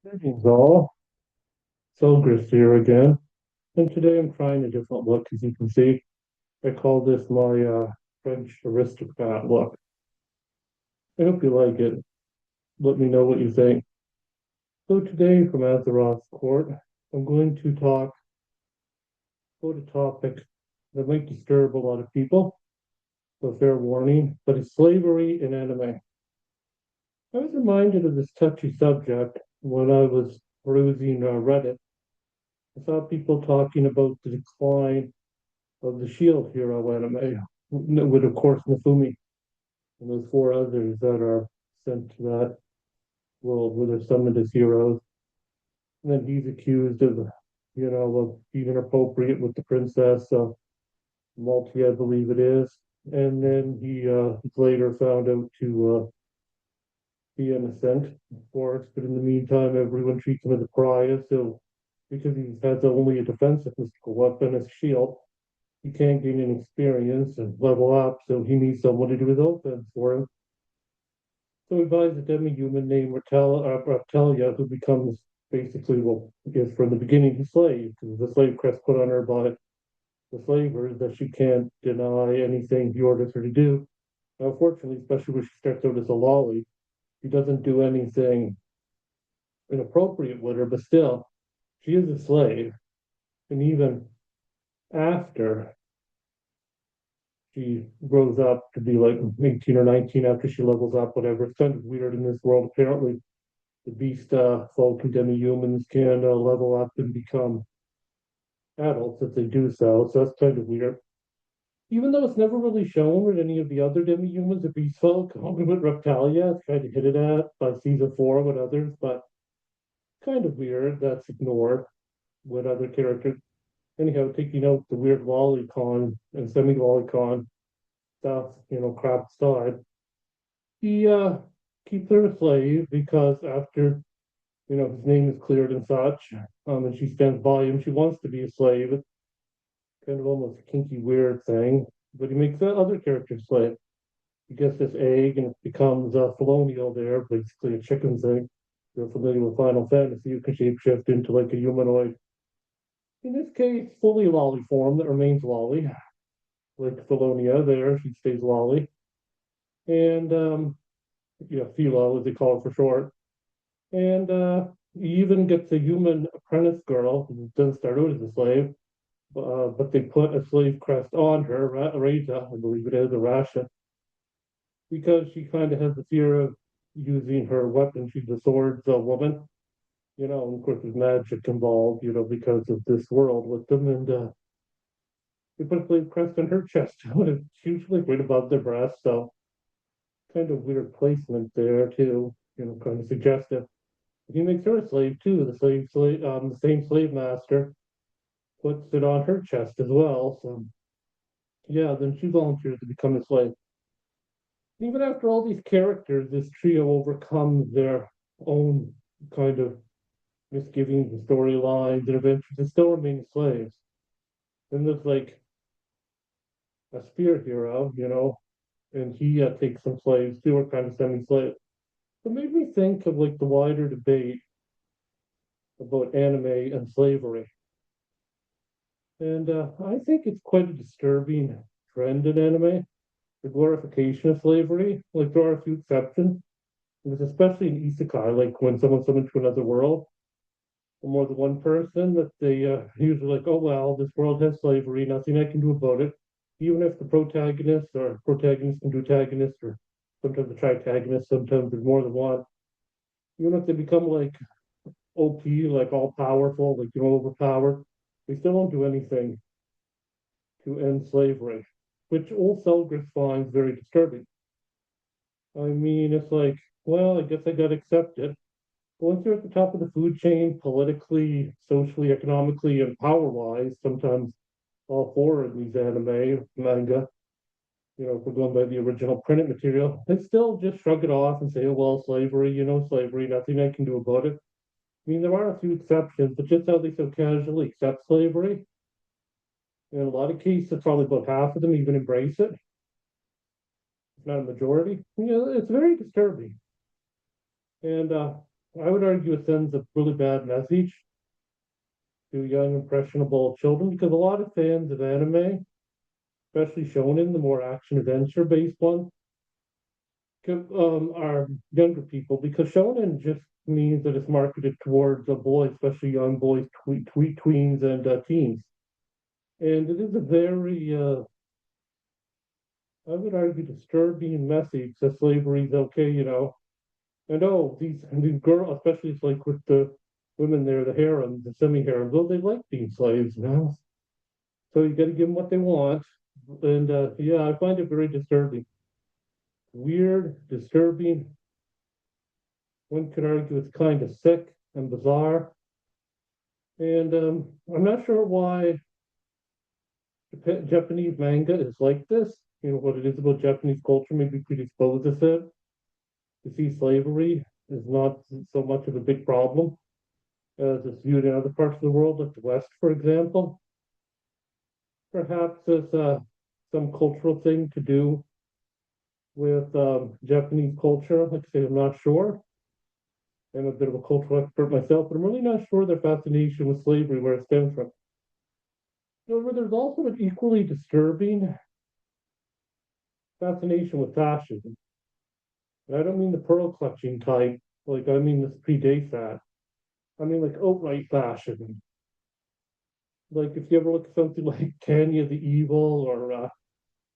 Greetings all, Silgris here again, and today I'm trying a different look, as you can see. I call this my French aristocrat look. I hope you like it. Let me know what you think. So today from Azeroth's court, I'm going to talk about a topic that might disturb a lot of people, so fair warning, but it's slavery in anime. I was reminded of this touchy subject when I was perusing Reddit. I saw people talking about the decline of the Shield Hero anime, with of course Nafumi and those four others that are sent to that world where they're summoned as heroes. And then he's accused of being inappropriate with the princess of Malti, I believe it is. And then he later found out to be innocent, of course. But in the meantime, everyone treats him as a pariah. So because he has only a defensive mystical weapon as a shield, he can't gain any experience and level up, so he needs someone to do his offense for him. So he buys a demi-human named Raptalia, who becomes basically, well, I guess from the beginning, his slave, because the slave crest put on her by the slavers that she can't deny anything he orders her to do. Now, fortunately, especially when she starts out as a lolly, he doesn't do anything inappropriate with her, but still, she is a slave. And even after she grows up to be like 18 or 19 after she levels up, whatever. It's kind of weird in this world. Apparently, the beast folk and demi-humans can level up and become adults if they do so. So that's kind of weird. Even though it's never really shown with any of the other demi-humans, the beast folk, only with Reptalia, it's kind of hinted at by season four with others, but kind of weird. That's ignored with other characters. Anyhow, taking out the weird lolicon and semi-lolicon stuff, crap aside, he keeps her a slave because after his name is cleared and such, and she stands by him, she wants to be a slave. It's kind of almost a kinky, weird thing. But he makes that other character slave. He gets this egg, and it becomes felonial there, basically a chicken thing. If you're familiar with Final Fantasy, you can shapeshift into like a humanoid. In this case, fully lolly form that remains lolly, like Felonia there, she stays lolly. And Philo, as they call it for short. And he even gets a human apprentice girl who doesn't start out as a slave, but they put a slave crest on her, Reza, I believe it is, a Rasha, because she kind of has the fear of using her weapon. She's a swords woman, and of course there's magic involved, because of this world with them. And they put a slave crest on her chest. It's usually right above the breast, so kind of weird placement there too, kind of suggestive. He makes her a slave too. The same slave master puts it on her chest as well. So yeah, then she volunteers to become a slave. Even after all these characters, this trio overcomes their own kind of misgivings and storylines and adventures. They still remain slaves. Then there's like a spear hero, and he takes some slaves too, or kind of semi-slaves. It made me think of like the wider debate about anime and slavery. And I think it's quite a disturbing trend in anime, the glorification of slavery. Like, there are a few exceptions, and it's especially in Isekai, like when someone's summoned to another world, or more than one person, that they usually like, oh, well, this world has slavery, nothing I can do about it. Even if the protagonist or protagonist and antagonist, or sometimes the tritagonist, sometimes there's more than one, even if they become like OP, like all powerful, like, overpowered, they still don't do anything to end slavery, which old Selgris finds very disturbing. I mean, it's like, well, I guess I got to accept it. Once you're at the top of the food chain, politically, socially, economically, and power-wise, sometimes all four in these anime, manga, if we're going by the original printed material, they still just shrug it off and say, oh, well, slavery, slavery, nothing I can do about it. I mean, there are a few exceptions, but just how they so casually accept slavery, in a lot of cases, probably about half of them even embrace it, if not a majority. It's very disturbing. And I would argue it sends a really bad message to young impressionable children because a lot of fans of anime, especially shonen, the more action adventure based ones, are younger people because shonen just means that it's marketed towards boys, especially young boys, tweens, and teens. And it is a very, I would argue, disturbing message that slavery is okay, And oh, these girls, especially it's like with the women there, the harems, the semi-harems, oh, they like being slaves now. So you got to give them what they want. And yeah, I find it very disturbing. Weird, disturbing. One could argue it's kind of sick and bizarre. And I'm not sure why Japanese manga is like this. What it is about Japanese culture maybe predisposes it to see slavery is not so much of a big problem as it's viewed in other parts of the world, like the West, for example. Perhaps it's some cultural thing to do with Japanese culture. Like I say, I'm not sure. I'm a bit of a cultural expert myself, but I'm really not sure their fascination with slavery, where it stems from. However, there's also an equally disturbing fascination with fascism. And I don't mean the pearl clutching type, like I mean this predates that. I mean like outright fascism. Like if you ever look at something like Tanya the Evil or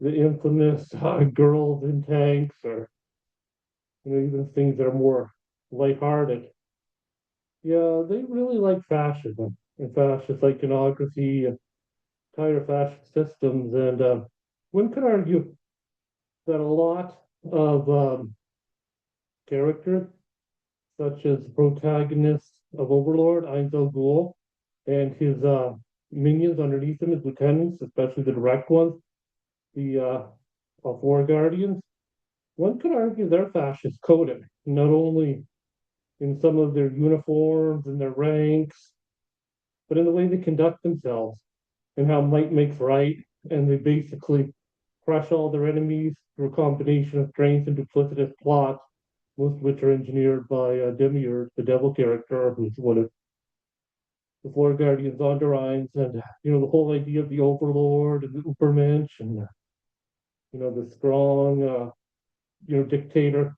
the infamous Girls in Tanks, or even things that are more lighthearted. Yeah, they really like fascism and fascist iconography and entire fascist systems. And one could argue that a lot of characters, such as the protagonist of Overlord, Ainzel Ghoul, and his minions underneath him, his lieutenants, especially the direct ones, the Four Guardians, one could argue they're fascist coded, not only in some of their uniforms and their ranks, but in the way they conduct themselves and how might makes right. And they basically crush all their enemies through a combination of strength and duplicitous plots, most of which are engineered by Demiurge, the devil character, who's one of the Four Guardians Onderines, and the whole idea of the Overlord and the Ubermensch, and the strong, dictator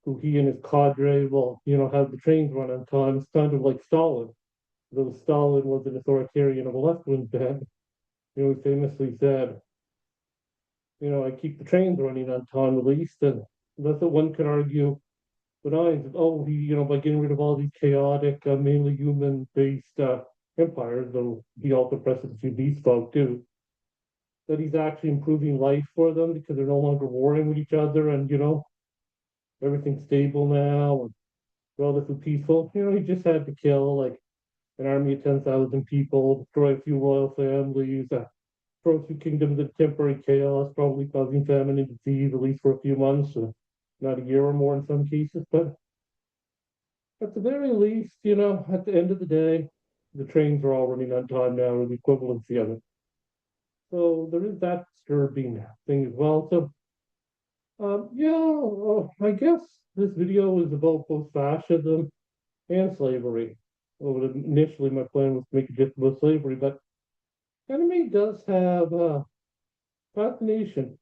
who he and his cadre will, have the trains run on time. It's kind of like Stalin, though Stalin was an authoritarian of a left-wing bent. He famously said, I keep the trains running on time at least, and that's what one could argue. But oh, by getting rid of all these chaotic, mainly human-based empires, though he also presses a few beast folk too, that he's actually improving life for them because they're no longer warring with each other, and everything's stable now and relatively peaceful. He just had to kill like an army of 10,000 people, destroy a few royal families, throw two kingdoms into temporary chaos, probably causing famine and disease, at least for a few months, not a year or more in some cases. But at the very least, at the end of the day, the trains are all running on time now, or the equivalency of it. So there is that disturbing thing as well. So, yeah, I guess this video is about both fascism and slavery. Well, initially, my plan was to make it just about slavery, but anime does have fascination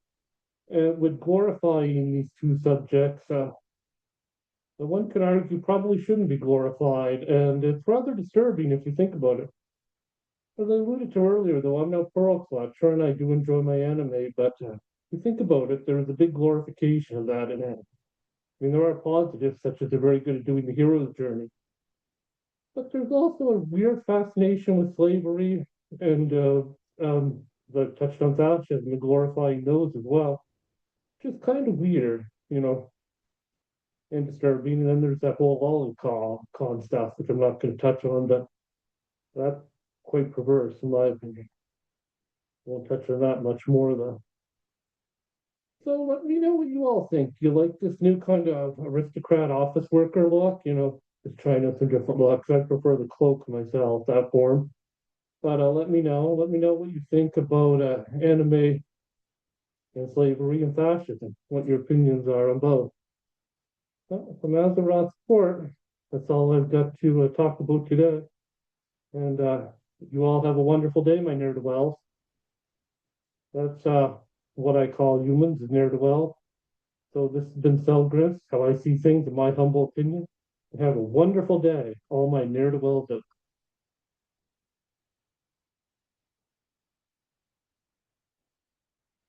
with glorifying these two subjects. The one could argue probably shouldn't be glorified, and it's rather disturbing if you think about it. As I alluded to earlier, though, I'm no pearl clutcher, and I do enjoy my anime, but if you think about it, there is a big glorification of that in it. I mean, there are positives, such as they're very good at doing the hero's journey, but there's also a weird fascination with slavery and the touched on fascism and glorifying those as well, which is kind of weird, and disturbing. And then there's that whole lolicon stuff, which I'm not going to touch on, but that's quite perverse in my opinion. Won't touch on that much more though. So let me know what you all think. Do you like this new kind of aristocrat office worker look? Just trying out some different looks. I prefer the cloak myself, that form. But let me know. Let me know what you think about anime and slavery and fascism. What your opinions are on both. Well, from Azeroth Sport, That's all I've got to talk about today. And you all have a wonderful day, my ne'er-do-wells. That's what I call humans, ne'er-do-wells. So this has been Selgris, how I see things in my humble opinion. Have a wonderful day, all my ne'er-do-wells.